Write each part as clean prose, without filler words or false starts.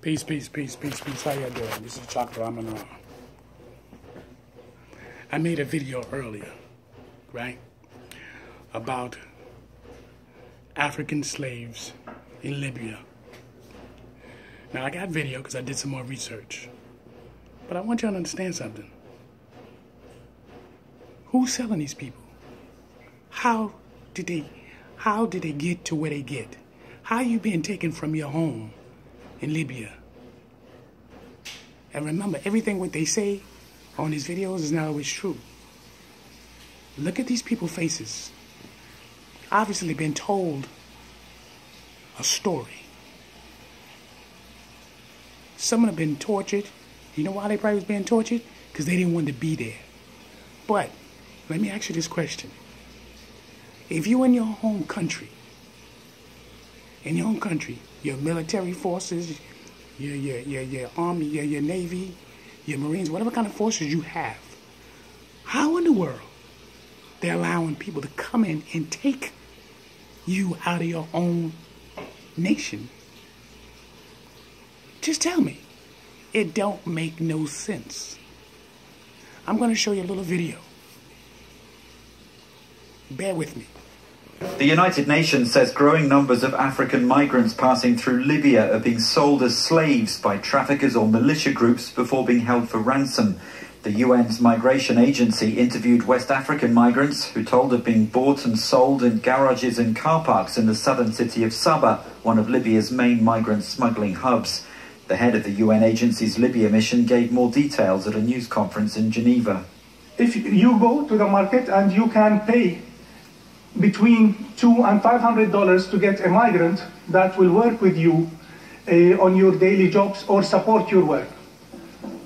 Peace, peace, peace, peace, peace. How y'all doing? This is Chocolate Amun Ra. I made a video earlier, right, about African slaves in Libya. Now, I got video because I did some more research. But I want y'all to understand something. Who's selling these people? How did they get to where they get? How you being taken from your home in Libya? And remember, everything what they say on these videos is not always true. Look at these people's faces. Obviously been told a story. Some of them have been tortured. You know why they probably was being tortured? Because they didn't want to be there. But let me ask you this question. If you in your home country, your military forces, your army, your navy, your marines, whatever kind of forces you have, how in the world they're allowing people to come in and take you out of your own nation? Just tell me. It don't make no sense. I'm going to show you a little video. Bear with me. The United Nations says growing numbers of African migrants passing through Libya are being sold as slaves by traffickers or militia groups before being held for ransom. The UN's migration agency interviewed West African migrants who told of being bought and sold in garages and car parks in the southern city of Sabha, one of Libya's main migrant smuggling hubs. The head of the UN agency's Libya mission gave more details at a news conference in Geneva. If you go to the market and you can pay between $200 and $500 to get a migrant that will work with you on your daily jobs or support your work.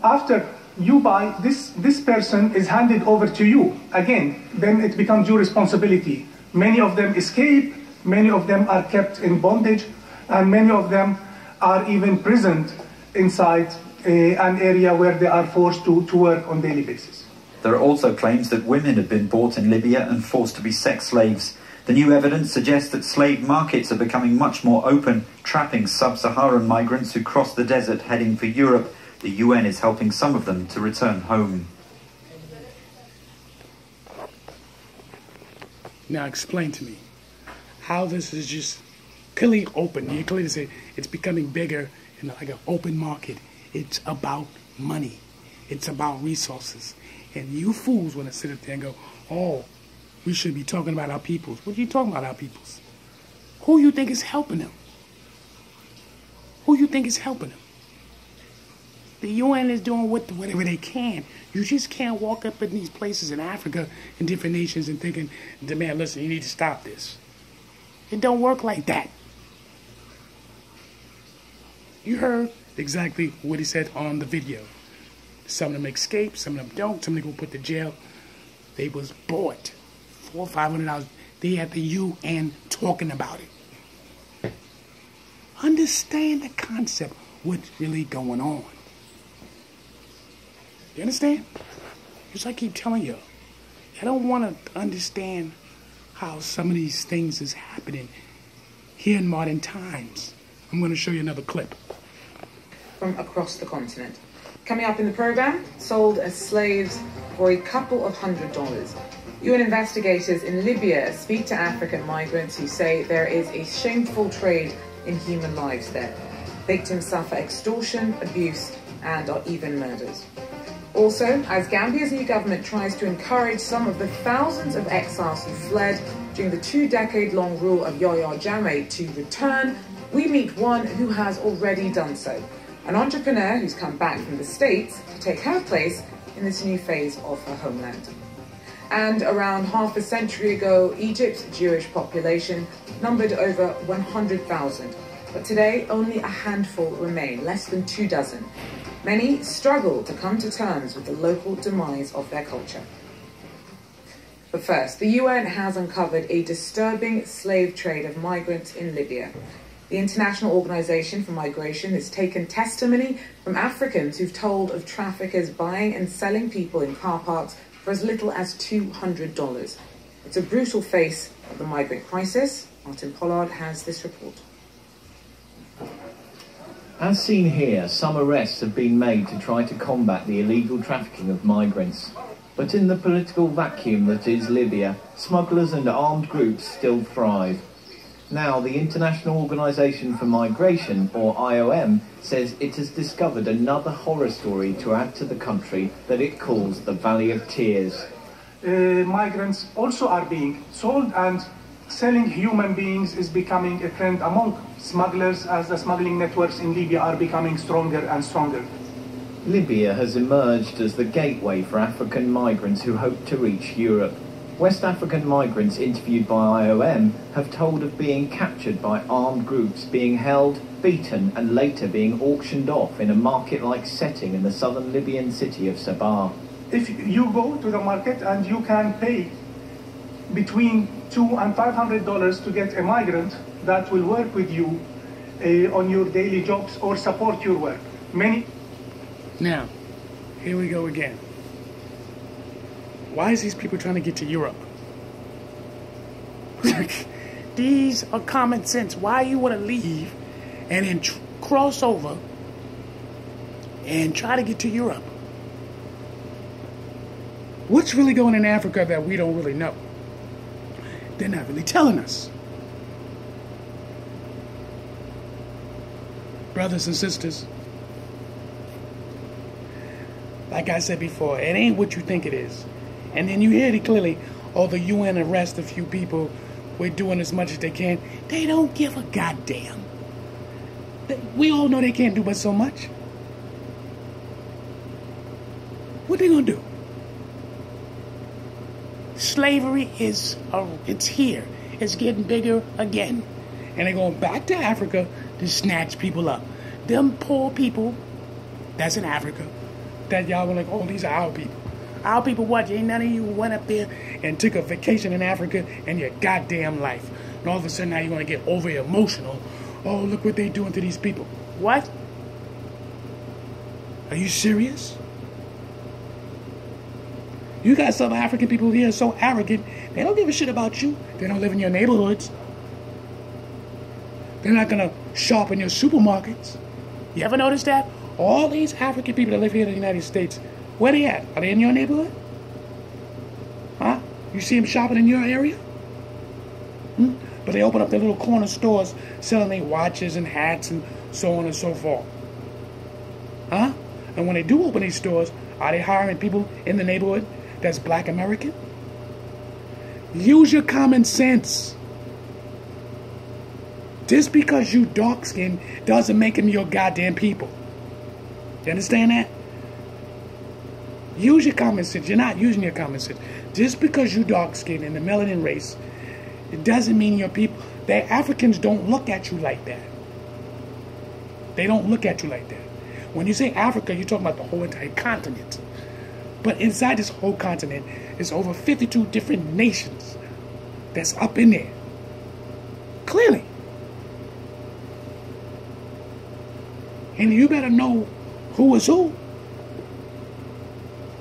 After you buy, this person is handed over to you. Again, then it becomes your responsibility. Many of them escape, many of them are kept in bondage, and many of them are even prisoned inside an area where they are forced to work on a daily basis. There are also claims that women have been bought in Libya and forced to be sex slaves. The new evidence suggests that slave markets are becoming much more open, trapping sub-Saharan migrants who cross the desert heading for Europe. The UN is helping some of them to return home. Now explain to me how this is just clearly open. You clearly say it's becoming bigger and like an open market. It's about money. It's about resources. And you fools want to sit up there and go, oh, we should be talking about our peoples. What are you talking about, our peoples? Who you think is helping them? Who you think is helping them? The UN is doing whatever they can. You just can't walk up in these places in Africa and different nations and thinking, man, listen, you need to stop this. It don't work like that. You heard exactly what he said on the video. Some of them escape, some of them don't, some of them go put to jail. They was bought $400 or $500. They had the UN talking about it. Understand the concept, what's really going on. You understand? Just like I keep telling you, I don't want to understand how some of these things is happening here in modern times. I'm going to show you another clip. From across the continent. Coming up in the program, sold as slaves for a couple of $100s. UN investigators in Libya speak to African migrants who say there is a shameful trade in human lives there. Victims suffer extortion, abuse, and are even murders. Also, as Gambia's new government tries to encourage some of the thousands of exiles who fled during the 2-decade-long rule of Yahya Jammeh to return, we meet one who has already done so. An entrepreneur who's come back from the States to take her place in this new phase of her homeland. And around half a century ago, Egypt's Jewish population numbered over 100,000. But today, only a handful remain, less than 2 dozen. Many struggle to come to terms with the local demise of their culture. But first, the UN has uncovered a disturbing slave trade of migrants in Libya. The International Organization for Migration has taken testimony from Africans who've told of traffickers buying and selling people in car parks for as little as $200. It's a brutal face of the migrant crisis. Martin Pollard has this report. As seen here, some arrests have been made to try to combat the illegal trafficking of migrants. But in the political vacuum that is Libya, smugglers and armed groups still thrive. Now, the International Organization for Migration, or IOM, says it has discovered another horror story to add to the country that it calls the Valley of Tears. Migrants also are being sold, and selling human beings is becoming a trend among smugglers as the smuggling networks in Libya are becoming stronger and stronger. Libya has emerged as the gateway for African migrants who hope to reach Europe. West African migrants interviewed by IOM have told of being captured by armed groups, being held, beaten and later being auctioned off in a market-like setting in the southern Libyan city of Sabah. If you go to the market and you can pay between $200 and $500 to get a migrant that will work with you on your daily jobs or support your work. Now, here we go again. Why is these people trying to get to Europe? These are common sense. Why you want to leave and then cross over and try to get to Europe? What's really going on in Africa that we don't really know? They're not really telling us. Brothers and sisters, like I said before, it ain't what you think it is. And then you hear it clearly, oh, the UN arrest a few people, we're doing as much as they can. They don't give a goddamn. We all know they can't do but so much. What they gonna do? Slavery it's here. It's getting bigger again. And they're going back to Africa to snatch people up. Them poor people that's in Africa, that y'all were like, oh, these are our people. Our people what? Ain't none of you went up there and took a vacation in Africa in your goddamn life. And all of a sudden now you're going to get over emotional. Oh, look what they're doing to these people. What? Are you serious? You got some African people here so arrogant, they don't give a shit about you. They don't live in your neighborhoods. They're not going to shop in your supermarkets. You ever notice that? All these African people that live here in the United States, where they at? Are they in your neighborhood? Huh? You see them shopping in your area? But they open up their little corner stores selling their watches and hats and so on and so forth. Huh? And when they do open these stores, are they hiring people in the neighborhood that's Black American? Use your common sense. Just because you dark-skinned doesn't make them your goddamn people. You understand that? Use your common sense. You're not using your common sense. Just because you dark-skinned in the melanin race, it doesn't mean your people. The Africans don't look at you like that. They don't look at you like that. When you say Africa, you're talking about the whole entire continent. But inside this whole continent, there's over 52 different nations that's up in there. Clearly. And you better know who is who.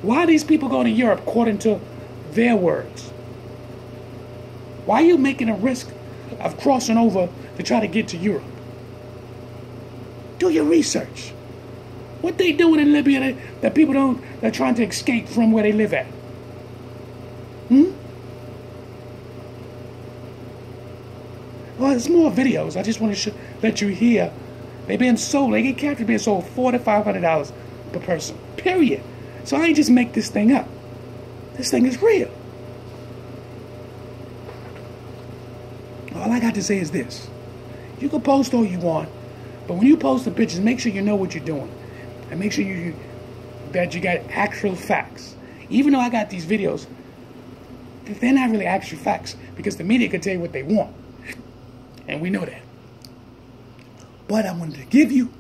Why are these people going to Europe according to their words? Why are you making a risk of crossing over to try to get to Europe? Do your research. What they doing in Libya that people don't, they're trying to escape from where they live at? Well, there's more videos. I just want to let you hear. They being sold, they get captured being sold $400 to $500 per person. Period. So I ain't just make this thing up. This thing is real. All I got to say is this. You can post all you want, but when you post the pictures, make sure you know what you're doing. And make sure that you got actual facts. Even though I got these videos, they're not really actual facts because the media can tell you what they want. And we know that. But I wanted to give you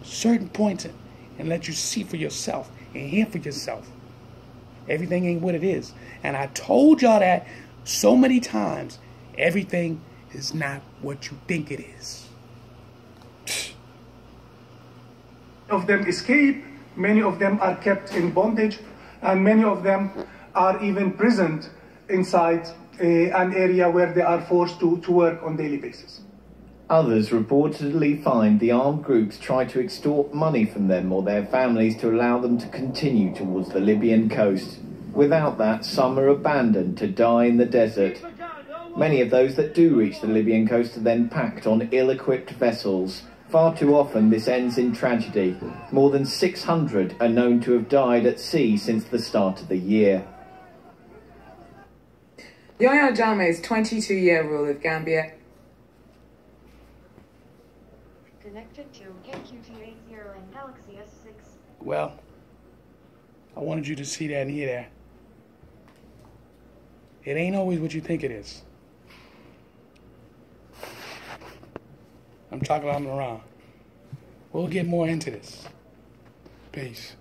certain points and let you see for yourself and hear for yourself. Everything ain't what it is. And I told y'all that so many times. Everything is not what you think it is. Of them escape, many of them are kept in bondage, and many of them are even imprisoned inside an area where they are forced to work on a daily basis. Others reportedly find the armed groups try to extort money from them or their families to allow them to continue towards the Libyan coast. Without that, some are abandoned to die in the desert. Many of those that do reach the Libyan coast are then packed on ill-equipped vessels. Far too often this ends in tragedy. More than 600 are known to have died at sea since the start of the year. Yahya Jammeh's 22-year rule of Gambia. Connected to KQ280 and Galaxy S6. Well, I wanted you to see that and hear that. It ain't always what you think it is. I'm Chocolate Amun Ra. We'll get more into this. Peace.